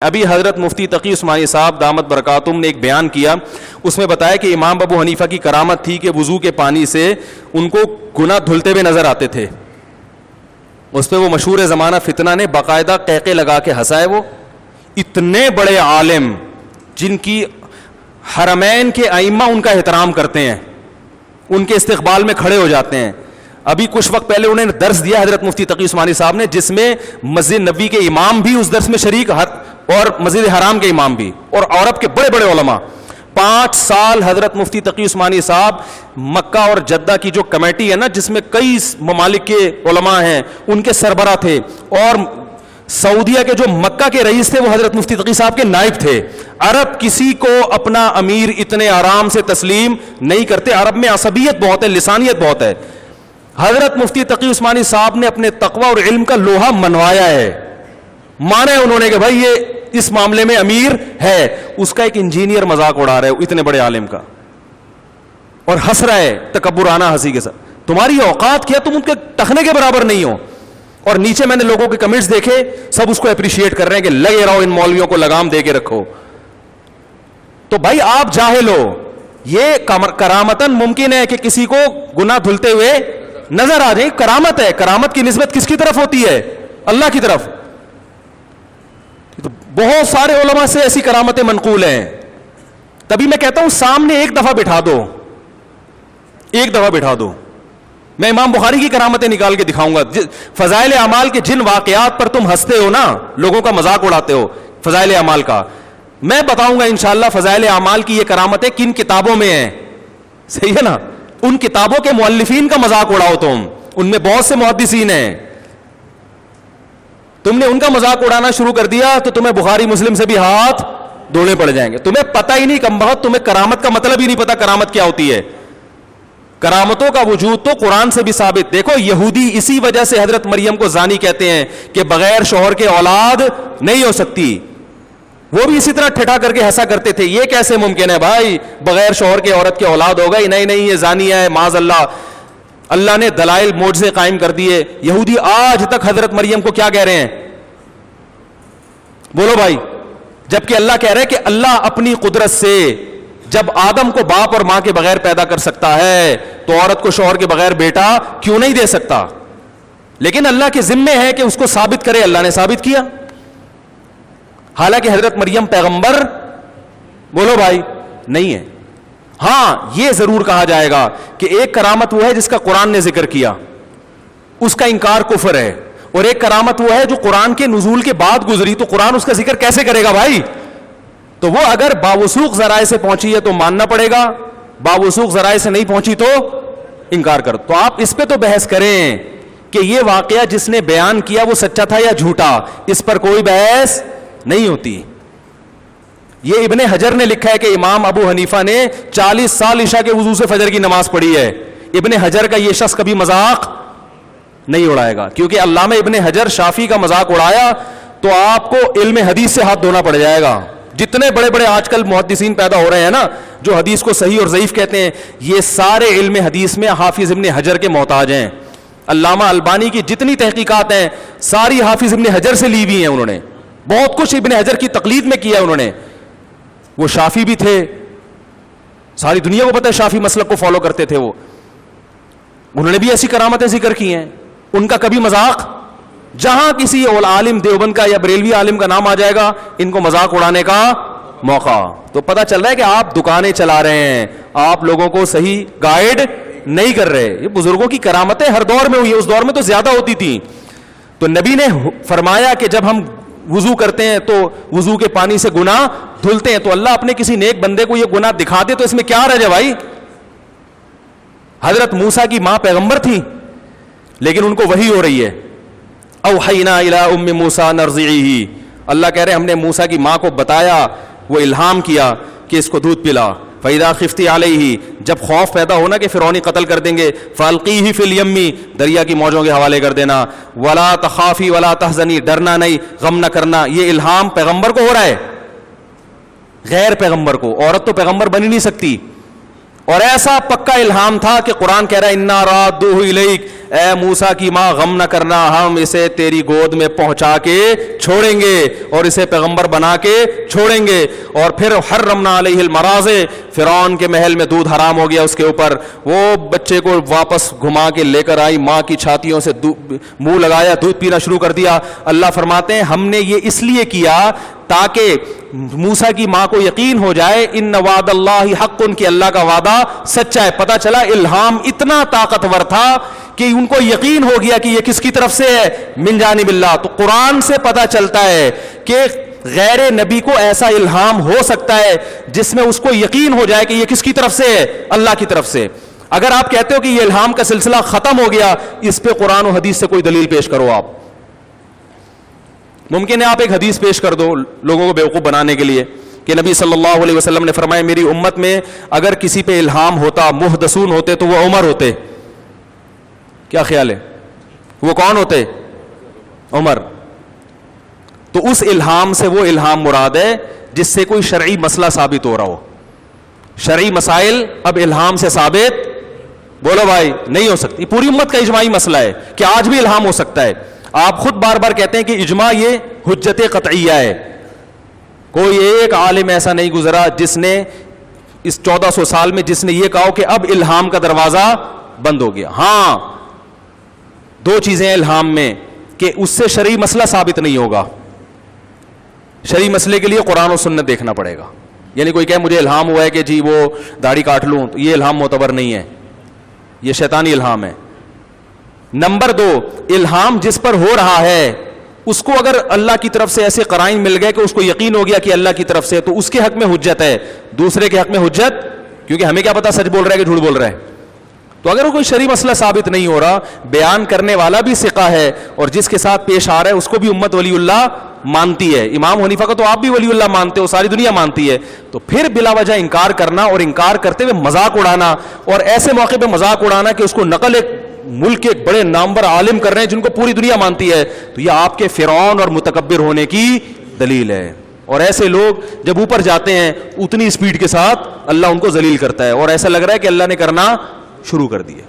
ابھی حضرت مفتی تقی عثمانی صاحب دامت برکاتہم نے ایک بیان کیا، اس میں بتایا کہ امام ابو حنیفہ کی کرامت تھی کہ وضو کے پانی سے ان کو گناہ دھلتے ہوئے نظر آتے تھے. اس پہ وہ مشہور زمانہ فتنہ نے باقاعدہ قہقے لگا کے ہنسائے. وہ اتنے بڑے عالم جن کی حرمین کے ائمہ ان کا احترام کرتے ہیں، ان کے استقبال میں کھڑے ہو جاتے ہیں. ابھی کچھ وقت پہلے انہوں نے درس دیا حضرت مفتی تقی عثمانی صاحب نے، جس میں مسجد نبوی کے امام بھی اس درس میں شریک اور مسجد حرام کے امام بھی اور عرب کے بڑے بڑے علماء. 5 سال حضرت مفتی تقی عثمانی صاحب مکہ اور جدہ کی جو کمیٹی ہے نا، جس میں کئی ممالک کے علماء ہیں، ان کے سربراہ تھے. اور سعودیہ کے جو مکہ کے رئیس تھے وہ حضرت مفتی تقی صاحب کے نائب تھے. عرب کسی کو اپنا امیر اتنے آرام سے تسلیم نہیں کرتے. عرب میں عصبیت بہت ہے، لسانیت بہت ہے. حضرت مفتی تقی عثمانی صاحب نے اپنے تقوی اور علم کا لوہا منوایا ہے، مانا ہے انہوں نے کہ بھائی یہ اس معاملے میں امیر ہے. اس کا ایک انجینئر مذاق اڑا رہا ہے اتنے بڑے عالم کا اور ہنس رہا ہے تکبرانہ ہنسی کے ساتھ. تمہاری اوقات کیا، تم ان کے ٹخنے کے برابر نہیں ہو. اور نیچے میں نے لوگوں کے کمنٹس دیکھے، سب اس کو اپریشیٹ کر رہے ہیں کہ لگے رہو ان مولویوں کو لگام دے کے رکھو. تو بھائی آپ جاہل ہو. یہ کرامتاً ممکن ہے کہ کسی کو گناہ دھلتے ہوئے نظر آ جائے، کرامت ہے. کرامت کی نسبت کس کی طرف ہوتی ہے؟ اللہ کی طرف. تو بہت سارے علماء سے ایسی کرامتیں منقول ہیں. تبھی میں کہتا ہوں سامنے ایک دفعہ بٹھا دو، ایک دفعہ بٹھا دو. میں امام بخاری کی کرامتیں نکال کے دکھاؤں گا. فضائل اعمال کے جن واقعات پر تم ہنستے ہو نا، لوگوں کا مذاق اڑاتے ہو فضائل اعمال کا، میں بتاؤں گا انشاءاللہ فضائل اعمال کی یہ کرامتیں کن کتابوں میں ہیں. صحیح ہے نا؟ ان کتابوں کے مؤلفین کا مذاق اڑاؤ تم. ان میں بہت سے محدثین ہیں، تم نے ان کا مذاق اڑانا شروع کر دیا تو تمہیں بخاری مسلم سے بھی ہاتھ دھونے پڑ جائیں گے. تمہیں پتہ ہی نہیں کم بخت، تمہیں کرامت کا مطلب ہی نہیں پتا کرامت کیا ہوتی ہے. کرامتوں کا وجود تو قرآن سے بھی ثابت. دیکھو یہودی اسی وجہ سے حضرت مریم کو زانی کہتے ہیں کہ بغیر شوہر کے اولاد نہیں ہو سکتی. وہ بھی اسی طرح ٹھٹھا کر کے ہنسا کرتے تھے، یہ کیسے ممکن ہے بھائی بغیر شوہر کے عورت کے اولاد ہوگا ہی نہیں، نہیں یہ زانیہ ہے معاذ اللہ. اللہ نے دلائل معجزے قائم کر دیے. یہودی آج تک حضرت مریم کو کیا کہہ رہے ہیں؟ بولو بھائی. جبکہ اللہ کہہ رہے کہ اللہ اپنی قدرت سے جب آدم کو باپ اور ماں کے بغیر پیدا کر سکتا ہے تو عورت کو شوہر کے بغیر بیٹا کیوں نہیں دے سکتا؟ لیکن اللہ کے ذمے ہے کہ اس کو ثابت کرے. اللہ نے ثابت کیا. حالانکہ حضرت مریم پیغمبر بولو بھائی نہیں ہے. ہاں یہ ضرور کہا جائے گا کہ ایک کرامت وہ ہے جس کا قرآن نے ذکر کیا، اس کا انکار کفر ہے. اور ایک کرامت وہ ہے جو قرآن کے نزول کے بعد گزری، تو قرآن اس کا ذکر کیسے کرے گا بھائی؟ تو وہ اگر باوثوق ذرائع سے پہنچی ہے تو ماننا پڑے گا، باوثوق ذرائع سے نہیں پہنچی تو انکار کر. تو آپ اس پہ تو بحث کریں کہ یہ واقعہ جس نے بیان کیا وہ سچا تھا یا جھوٹا، اس پر کوئی بحث نہیں ہوتی. یہ ابن حجر نے لکھا ہے کہ امام ابو حنیفہ نے 40 سال عشاء کے وضو سے فجر کی نماز پڑھی ہے. ابن حجر کا یہ شخص کبھی مذاق نہیں اڑائے گا، کیونکہ علامہ ابن حجر شافعی کا مذاق اڑایا تو آپ کو علم حدیث سے ہاتھ دھونا پڑ جائے گا. جتنے بڑے بڑے آج کل محدثین پیدا ہو رہے ہیں نا جو حدیث کو صحیح اور ضعیف کہتے ہیں، یہ سارے علم حدیث میں حافظ ابن حجر کے محتاج ہیں. علامہ البانی کی جتنی تحقیقات ہیں ساری حافظ ابن حجر سے لی ہوئی ہیں. انہوں نے بہت کچھ ابن حجر کی تقلید میں کیا. انہوں نے، وہ شافعی بھی تھے، ساری دنیا کو پتہ ہے شافعی مسلک کو فالو کرتے تھے. وہ انہوں نے بھی ایسی کرامتیں ذکر کی ہیں. ان کا کبھی مذاق، جہاں کسی عالم دیوبند کا یا بریلوی عالم کا نام آ جائے گا ان کو مذاق اڑانے کا موقع. تو پتہ چل رہا ہے کہ آپ دکانیں چلا رہے ہیں، آپ لوگوں کو صحیح گائیڈ نہیں کر رہے. یہ بزرگوں کی کرامتیں ہر دور میں ہوئی، اس دور میں تو زیادہ ہوتی تھیں. تو نبی نے فرمایا کہ جب ہم وضو کرتے ہیں تو وضو کے پانی سے گناہ دھلتے ہیں. تو اللہ اپنے کسی نیک بندے کو یہ گناہ دکھا دے تو اس میں کیا رہ جائے بھائی؟ حضرت موسیٰ کی ماں پیغمبر تھی لیکن ان کو وحی ہو رہی ہے. اوحینا الی ام موسیٰ نرضعیہ، اللہ کہہ رہے ہم نے موسیٰ کی ماں کو بتایا، وہ الہام کیا کہ اس کو دودھ پلا. فَإِذَا خِفْتِ عَلَيْهِ، جب خوف پیدا ہونا کہ فرعونی قتل کر دیں گے، فَأَلْقِيهِ فِي الْيَمِّ، دریا کی موجوں کے حوالے کر دینا. وَلَا تَخَافِي وَلَا تَحْزَنِي، ڈرنا نہیں غم نہ کرنا. یہ الہام پیغمبر کو ہو رہا ہے، غیر پیغمبر کو. عورت تو پیغمبر بن ہی نہیں سکتی. اور ایسا پکا الہام تھا کہ قرآن کہہ رہا ہے انا رادوہ الیک، اے موسیٰ کی ماں غم نہ کرنا، ہم اسے تیری گود میں پہنچا کے چھوڑیں گے اور اسے پیغمبر بنا کے چھوڑیں گے. اور پھر حرمنا علیہ المراضع، فرعون کے محل میں دودھ حرام ہو گیا اس کے اوپر. وہ بچے کو واپس گھما کے لے کر آئی، ماں کی چھاتیوں سے منہ لگایا، دودھ پینا شروع کر دیا. اللہ فرماتے ہیں ہم نے یہ اس لیے کیا تاکہ موسیٰ کی ماں کو یقین ہو جائے ان وعد اللہ حق، کہ اللہ کا وعدہ سچا ہے. پتہ چلا الہام اتنا طاقتور تھا کہ ان کو یقین ہو گیا کہ یہ کس کی طرف سے ہے، من جانب اللہ. تو قرآن سے پتہ چلتا ہے کہ غیر نبی کو ایسا الہام ہو سکتا ہے جس میں اس کو یقین ہو جائے کہ یہ کس کی طرف سے ہے، اللہ کی طرف سے. اگر آپ کہتے ہو کہ یہ الہام کا سلسلہ ختم ہو گیا، اس پہ قرآن و حدیث سے کوئی دلیل پیش کرو. آپ ممکن ہے آپ ایک حدیث پیش کر دو لوگوں کو بیوقوف بنانے کے لیے کہ نبی صلی اللہ علیہ وسلم نے فرمایا میری امت میں اگر کسی پہ الہام ہوتا، محدثون ہوتے تو وہ عمر ہوتے. کیا خیال ہے؟ وہ کون ہوتے؟ عمر. تو اس الہام سے وہ الہام مراد ہے جس سے کوئی شرعی مسئلہ ثابت ہو رہا ہو. شرعی مسائل اب الہام سے ثابت، بولو بھائی، نہیں ہو سکتی. پوری امت کا اجماعی مسئلہ ہے کہ آج بھی الہام ہو سکتا ہے. آپ خود بار بار کہتے ہیں کہ اجماع یہ حجت قطعیہ ہے. کوئی ایک عالم ایسا نہیں گزرا جس نے اس 1400 سال میں جس نے یہ کہا کہ اب الہام کا دروازہ بند ہو گیا. ہاں، دو چیزیں الہام میں کہ اس سے شرعی مسئلہ ثابت نہیں ہوگا. شرعی مسئلے کے لیے قرآن و سنت دیکھنا پڑے گا. یعنی کوئی کہے مجھے الہام ہوا ہے کہ جی وہ داڑھی کاٹ لوں، تو یہ الہام معتبر نہیں ہے، یہ شیطانی الہام ہے. نمبر 2، الہام جس پر ہو رہا ہے اس کو اگر اللہ کی طرف سے ایسے قرائن مل گئے کہ اس کو یقین ہو گیا کہ اللہ کی طرف سے، تو اس کے حق میں حجت ہے. دوسرے کے حق میں حجت، کیونکہ ہمیں کیا پتا سچ بول رہا ہے کہ جھوٹ بول رہا ہے. تو اگر کوئی شرعی مسئلہ ثابت نہیں ہو رہا، بیان کرنے والا بھی ثقہ ہے اور جس کے ساتھ پیش آ رہا ہے اس کو بھی امت ولی اللہ مانتی ہے. امام حنیفہ کو تو آپ بھی ولی اللہ مانتے ہو، ساری دنیا مانتی ہے. تو پھر بلا وجہ انکار کرنا اور انکار کرتے ہوئے مذاق اڑانا، اور ایسے موقع پہ مذاق اڑانا کہ اس کو نقل ایک ملک کے بڑے نامور عالم کر رہے ہیں جن کو پوری دنیا مانتی ہے، تو یہ آپ کے فرعون اور متکبر ہونے کی دلیل ہے. اور ایسے لوگ جب اوپر جاتے ہیں اتنی سپیڈ کے ساتھ اللہ ان کو ذلیل کرتا ہے اور ایسا لگ رہا ہے کہ اللہ نے کرنا شروع کر دیا.